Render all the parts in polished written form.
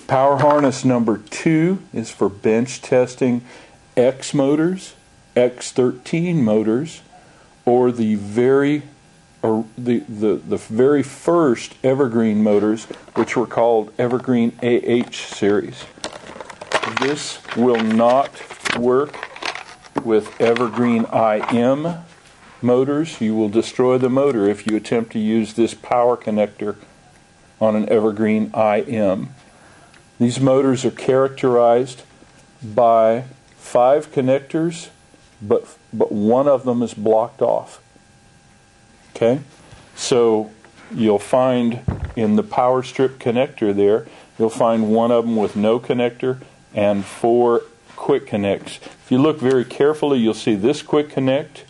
Power harness number 2 is for bench testing X motors, X-13 motors, or the very first Evergreen motors, which were called Evergreen AH series. This will not work with Evergreen IM motors. You will destroy the motor if you attempt to use this power connector on an Evergreen IM. These motors are characterized by 5 connectors, but one of them is blocked off. Okay? So you'll find in the power strip connector there, you'll find one of them with no connector and 4 quick connects. If you look very carefully, you'll see this quick connect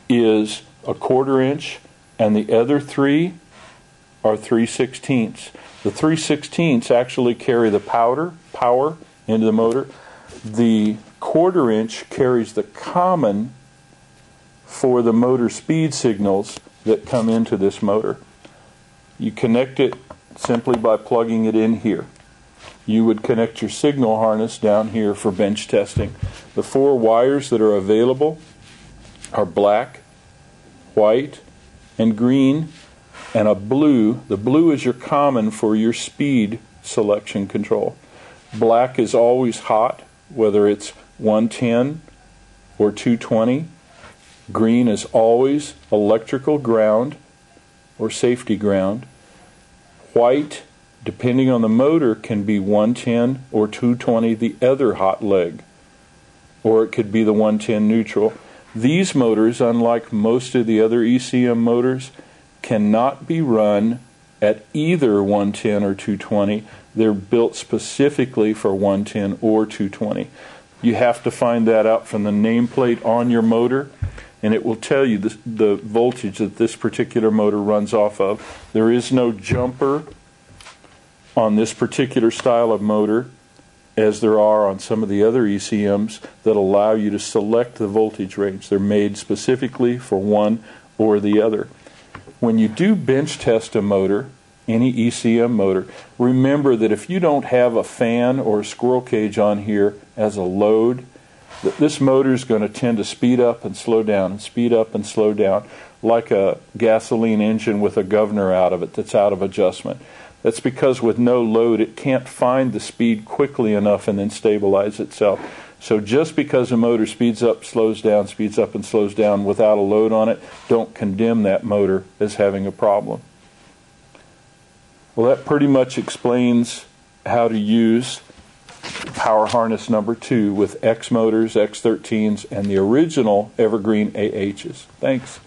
is a 1/4 inch and the other 3 are 3/16. The 3/16 actually carry the power into the motor. The 1/4 inch carries the common for the motor speed signals that come into this motor. You connect it simply by plugging it in here. You would connect your signal harness down here for bench testing. The 4 wires that are available are black, white, and green, and a blue. The blue is your common for your speed selection control. Black is always hot, whether it's 110 or 220. Green is always electrical ground or safety ground. White, depending on the motor, can be 110 or 220, the other hot leg, or it could be the 110 neutral. These motors, unlike most of the other ECM motors, cannot be run at either 110 or 220. They're built specifically for 110 or 220. You have to find that out from the nameplate on your motor, and it will tell you the voltage that this particular motor runs off of. There is no jumper on this particular style of motor, as there are on some of the other ECMs, that allow you to select the voltage range. They're made specifically for one or the other. When you do bench test a motor, any ECM motor, remember that if you don't have a fan or a squirrel cage on here as a load, that this motor is going to tend to speed up and slow down, and speed up and slow down, like a gasoline engine with a governor out of it that's out of adjustment. That's because with no load, it can't find the speed quickly enough and then stabilize itself. So just because a motor speeds up, slows down, speeds up and slows down without a load on it, don't condemn that motor as having a problem. Well, that pretty much explains how to use power harness number 2 with X motors, X-13s, and the original Evergreen AHs. Thanks.